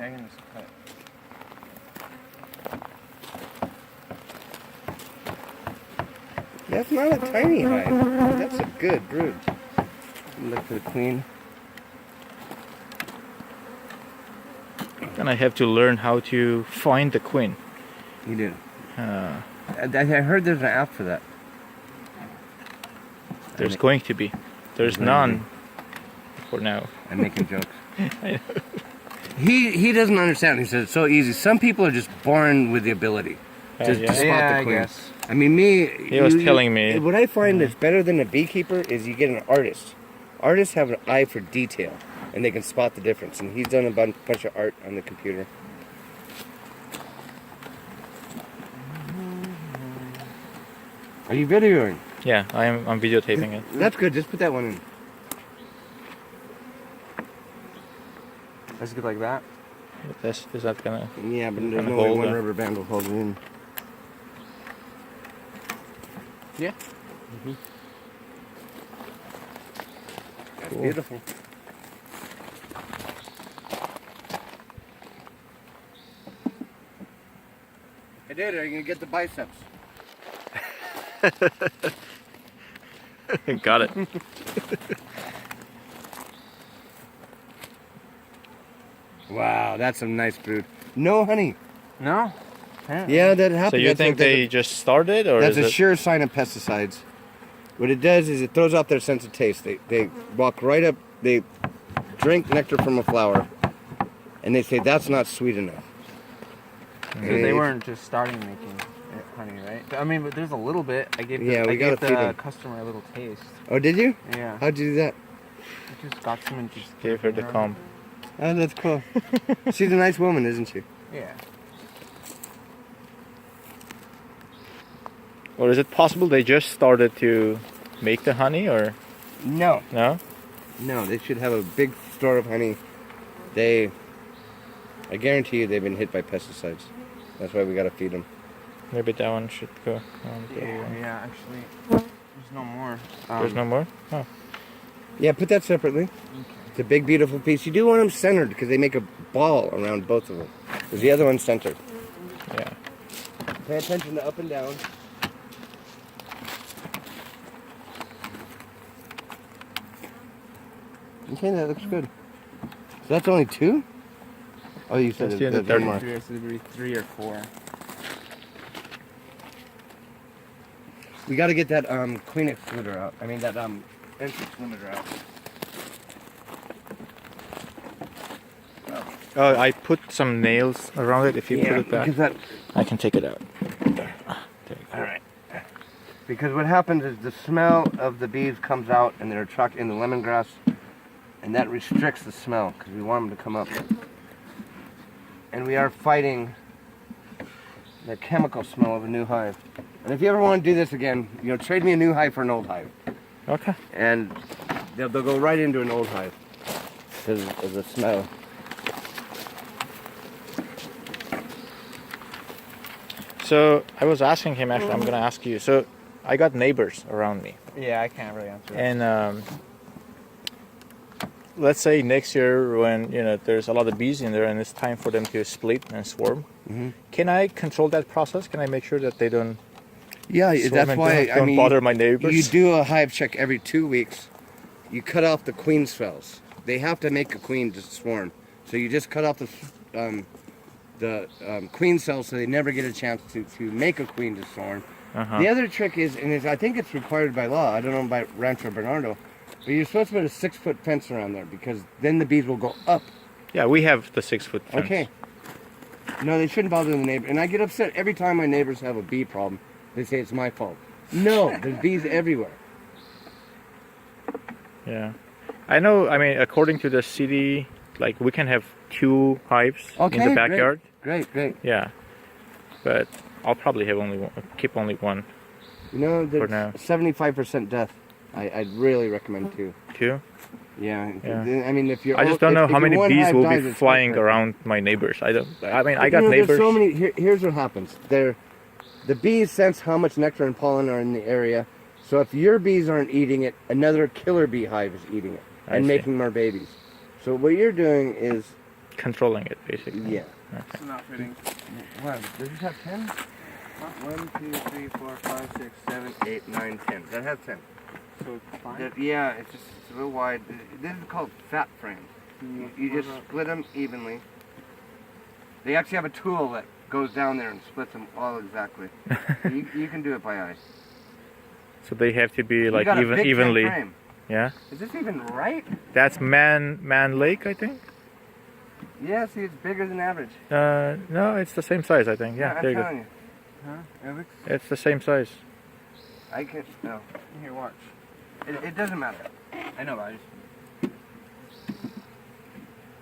dragging this cut. That's not a tiny hive. That's a good brood. Look for the queen. And I have to learn how to find the queen. You do. I heard there's an app for that. There's going to be. There's none for now. I'm making jokes. He doesn't understand. He says it's so easy. Some people are just born with the ability to spot the queen. I guess. I mean, He was telling me. What I find is better than a beekeeper is you get an artist. Artists have an eye for detail, and they can spot the difference. And he's done a bunch of art on the computer. Are you videoing? Yeah, I'm videotaping it. That's good. Just put that one in. Let's get like that. Is that gonna? Yeah, but there's Kinda no way hold one that. rubber band will hold it in. Yeah. That's Cool. beautiful. Hey, dude, are you gonna get the biceps? Got it. Wow, that's some nice brood. No honey. No? Yeah, that happens. So you think they just started, or That's is a it? sure sign of pesticides. What it does is it throws off their sense of taste. They walk right up, they drink nectar from a flower, and they say that's not sweet enough. So they weren't just starting making honey, right? I mean, but there's a little bit. I gave Yeah, we gotta feed the them. customer a little taste. Oh, did you? Yeah. How'd you do that? I just got some and just Gave her the comb. Oh, that's cool. She's a nice woman, isn't she? Yeah. Or is it possible they just started to make the honey, or No. no? No, they should have a big store of honey. I guarantee you they've been hit by pesticides. That's why we gotta feed them. Maybe that one should go. Yeah, actually, there's no more. There's no more? Oh. Yeah, put that separately. Okay. It's a big, beautiful piece. You do want them centered because they make a ball around both of them. Because the other one's centered. Yeah. Pay attention to up and down. Okay, that looks good. So that's only two? Oh, you said That's the there's other one more. Three or four. We got to get that queen excluder out. I mean that entrance limiter out. Oh, I put some nails around it. If you put it back, because that. I can take it out. There you go. All right. Because what happens is the smell of the bees comes out and they're trapped in the lemongrass, and that restricts the smell because we want them to come up. And we are fighting the chemical smell of a new hive. And if you ever want to do this again, trade me a new hive for an old hive. Okay. And they'll go right into an old hive because of the smell. So I was asking him. Actually, I'm gonna ask you. So I got neighbors around me, Yeah, I can't really answer that. and let's say next year when there's a lot of bees in there and it's time for them to split and swarm. Mm-hmm. Can I control that process? Can I make sure that they don't? Yeah, swarm that's and why don't bother my neighbors. You do a hive check every 2 weeks. You cut off the queen cells. They have to make a queen to swarm. So you just cut off the queen cells so they never get a chance to make a queen to swarm. Uh-huh. The other trick is, I think it's required by law. I don't know about Rancho Bernardo, but you're supposed to put a 6-foot fence around there because then the bees will go up. Yeah, we have the 6-foot fence. Okay. No, they shouldn't bother the neighbor. And I get upset every time my neighbors have a bee problem. They say it's my fault. No, there's bees everywhere. Yeah, I know. I mean, according to the city, like we can have 2 hives in the backyard. Great. Yeah, but I'll probably have keep only one. There's now. 75% death. I'd really recommend 2. 2? Yeah. Yeah. I mean, if you're. I just don't know how many one bees hive will dies, be it's flying heartbreaking. around my neighbors. I got neighbors. There's so many. Here's what happens. The bees sense how much nectar and pollen are in the area. So if your bees aren't eating it, another killer beehive is eating it and see. making more babies. So what you're doing is controlling it, basically. Yeah. It's not fitting. Wow, does this have 10? 1, 2, 3, 4, 5, 6, 7, 8, 9, 10. That has 10. So it's fine. Yeah, it's a little wide. This is called fat frames. You just split them evenly. They actually have a tool that goes down there and splits them all exactly. you can do it by eye. So they have to be You like got a big evenly. 10 frame. Yeah. Is this even right? That's Man Lake, I think. Yeah, see, it's bigger than average. No, it's the same size, I think. Yeah, I'm there you go. telling you. Huh? It looks. It's the same size. I can no. Here, watch. It doesn't matter. I know, but I just.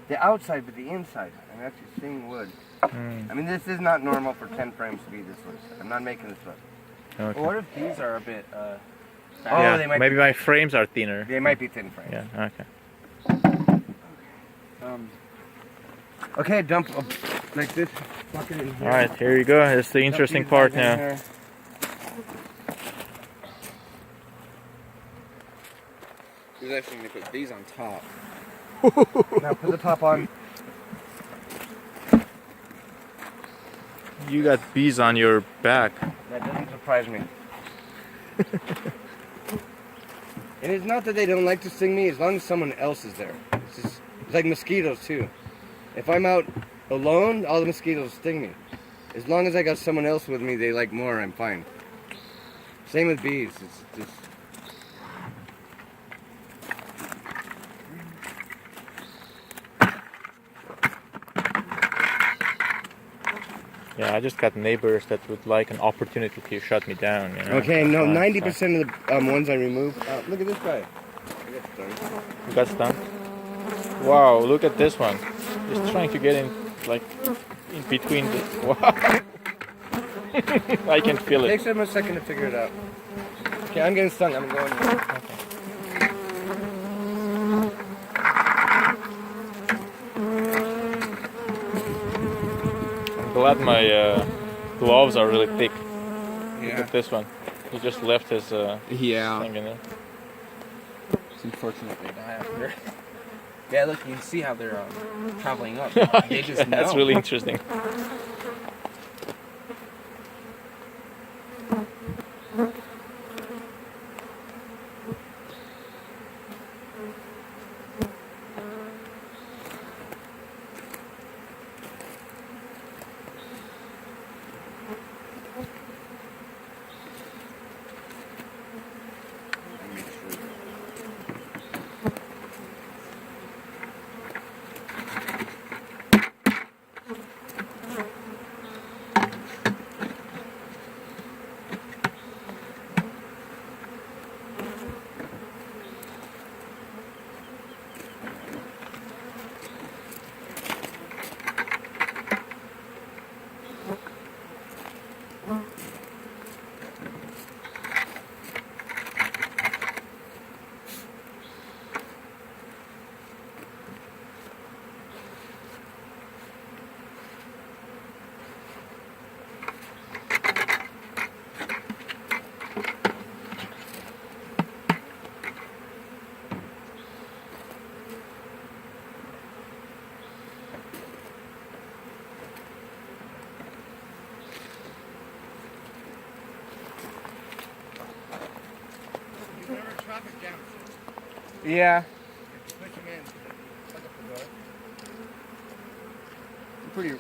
The outside, but the inside. I'm actually seeing wood. I mean, this is not normal for 10 frames to be this loose. I'm not making this up. Okay. What if these are a bit? Oh, Yeah, they might maybe be, my frames are thinner. they might be thin frames. Yeah. Okay. Okay, dump like this bucket in here. All right, here you go. It's the Dump interesting these part guys in now. here. He's actually gonna put these on top. Now put the top on. You got bees on your back. That doesn't surprise me. And it's not that they don't like to sting me, as long as someone else is there. It's like mosquitoes too. If I'm out alone, all the mosquitoes sting me. As long as I got someone else with me they like more, I'm fine. Same with bees. It's just Yeah, I just got neighbors that would like an opportunity to shut me down. You know? okay. No, Fine, 90% of the ones I remove. Look at this guy. I got stung. fine. You got stung? Wow, look at this one. Just trying to get in, like, in between the... Wow. I can feel It it. takes them a second to figure it out. Okay, I'm getting stung. I'm going. I'm glad my gloves are really thick. Look Yeah. at this one. He just left his Yeah. thing in there. It's unfortunate they die after. Yeah, look, you can see how they're traveling up. They just know. That's really interesting. Yeah. Push him in. Look up the door. Pretty.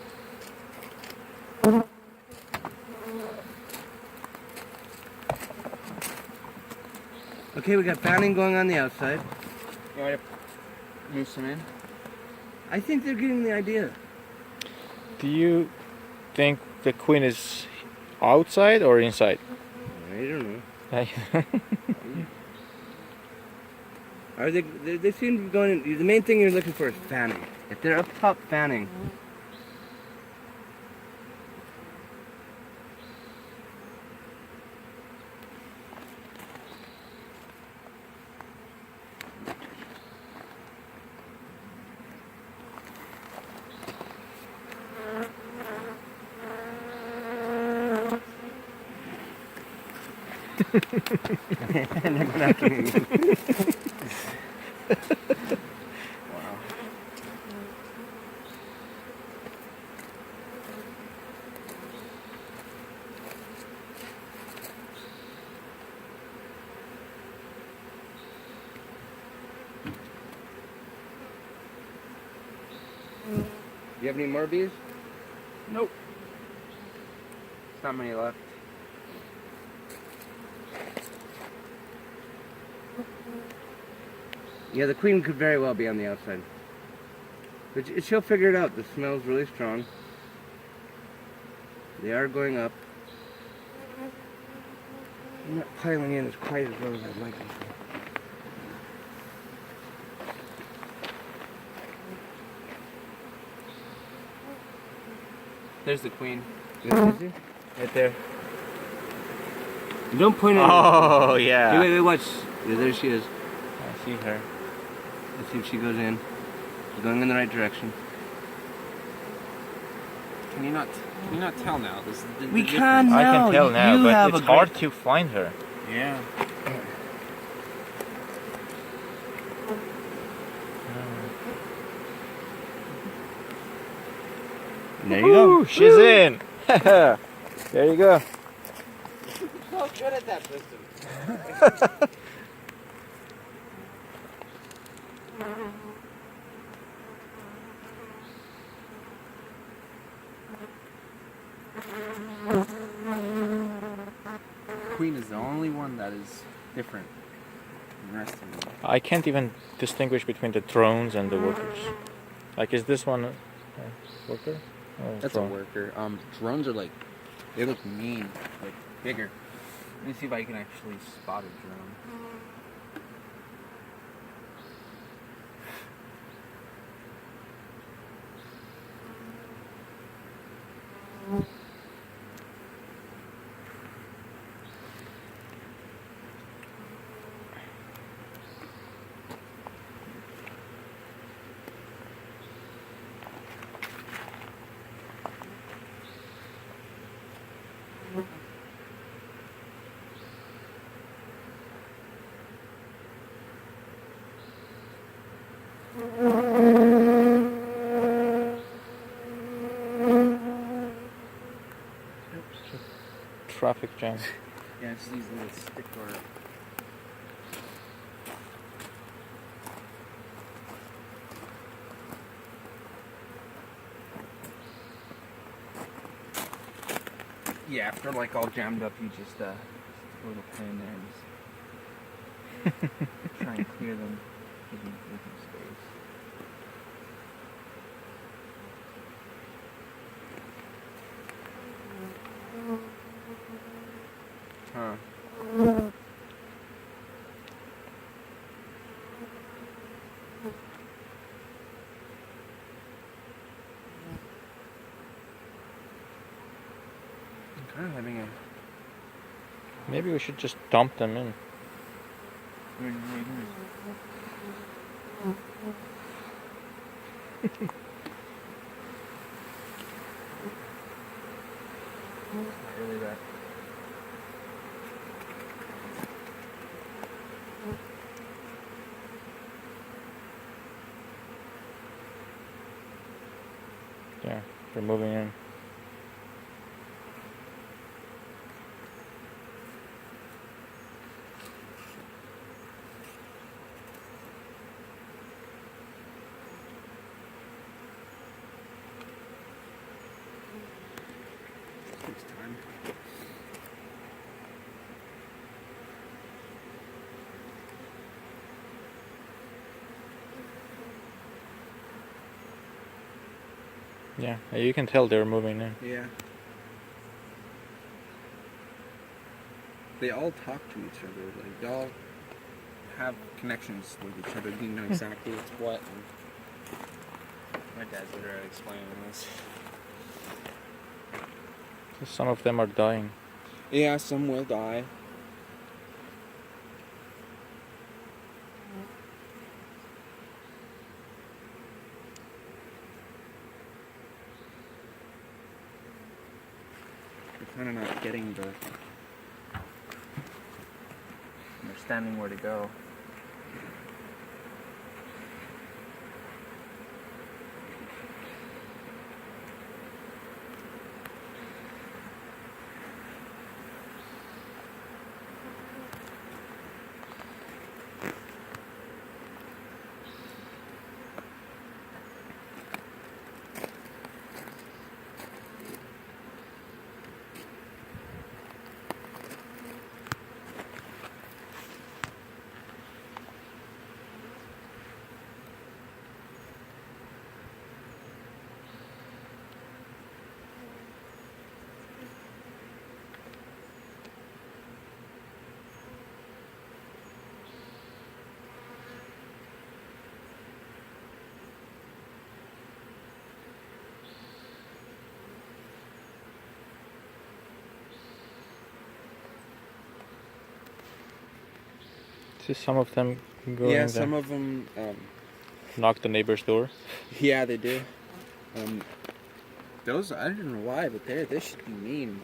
Okay, we got fanning going on the outside. You want to move some in? I think they're getting the idea. Do you think the queen is outside or inside? I don't know. I Are they seem to be going in, the main thing you're looking for is fanning. If they're up top fanning. And they're going after me. Wow. You have any more bees? Nope. There's not many left. Yeah, the queen could very well be on the outside. But she'll figure it out. The smell's really strong. They are going up. They're not piling in as quite as well as I'd like them to. There's the queen. Is he? Right there. Don't point at her. Oh yeah. Wait, watch. Yeah, there she is. I see her. Let's see if she goes in. She's going in the right direction. Can you not tell now? This is the We difference. can I now. can tell now, You have but it's a great- hard to find her. Yeah. There you go. Ooh, she's in. There you go. So good at that system. Queen is the only one that is different than the rest of them. I can't even distinguish between the drones and the workers. Like, is this one a worker? Or That's drone? a worker. Drones are like, they look mean, like bigger. Let me see if I can actually spot a drone. Traffic jam. Yeah, it's these little stick or. Yeah, if they're like all jammed up, you just put a little pin in there and just try and clear them, give them space. Huh. I'm kind of having a Maybe we should just dump them in. Not really that. Yeah, they're moving in. Takes time. Yeah, you can tell they're moving in. Yeah. They all talk to each other. Like, they all have connections with each other. They know exactly what's what. And my dad's literally explaining this. Some of them are dying. Yeah, some will die. They're kind of not getting the understanding where to go. See some of them going Yeah, there. some of them. Knock the neighbor's door. Yeah, they do. Those I don't know why, but they should be mean.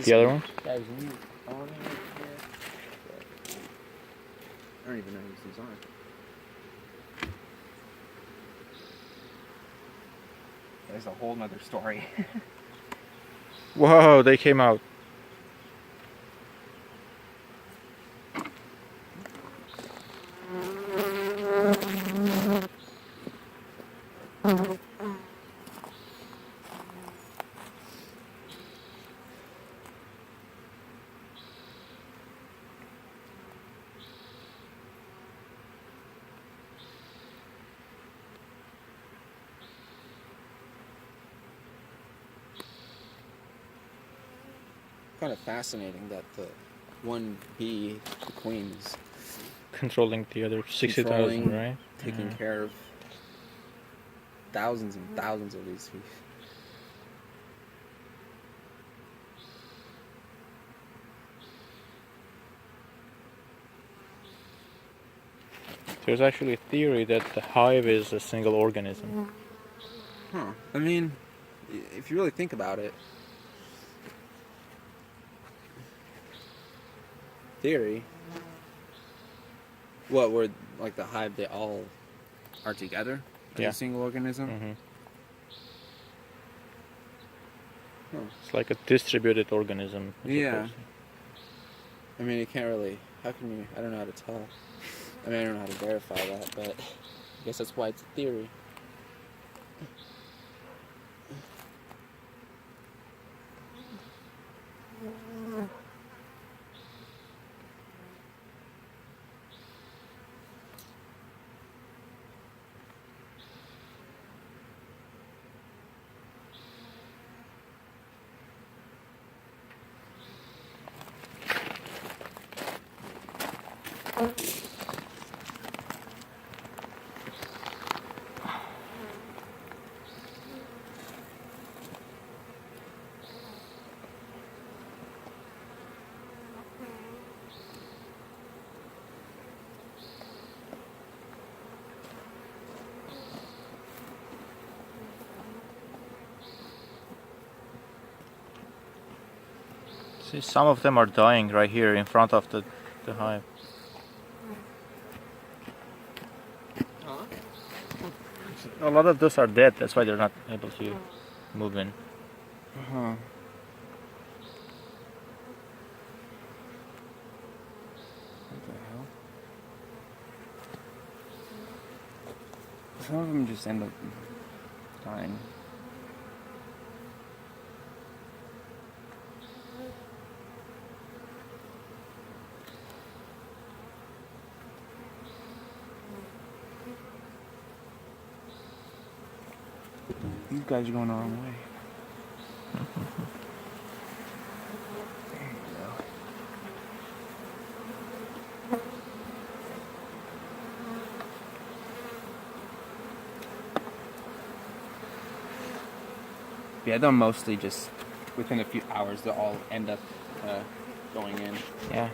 The other ones? Guy's mean. On it, yeah. I don't even know who these are. There's a whole nother story. Whoa, they came out. Kind of fascinating that the one bee, the queen, is Controlling the other 60,000, Controlling, right? taking care of thousands and thousands of these bees. There's actually a theory that the hive is a single organism. Huh. I mean, if you really think about it, theory. What were like the hive? They all are together as Yeah. a single organism. Hmm. Huh. It's like a distributed organism. I Yeah. suppose. I mean, you can't really. How can you? I don't know how to tell. I mean, I don't know how to verify that, but I guess that's why it's a theory. See, some of them are dying right here in front of the hive. Huh? A lot of those are dead. That's why they're not able to move in. Huh. What the hell? Some of them just end up dying. These guys are going the wrong way. There you go. Yeah, they'll mostly just, within a few hours, they'll all end up going in. Yeah.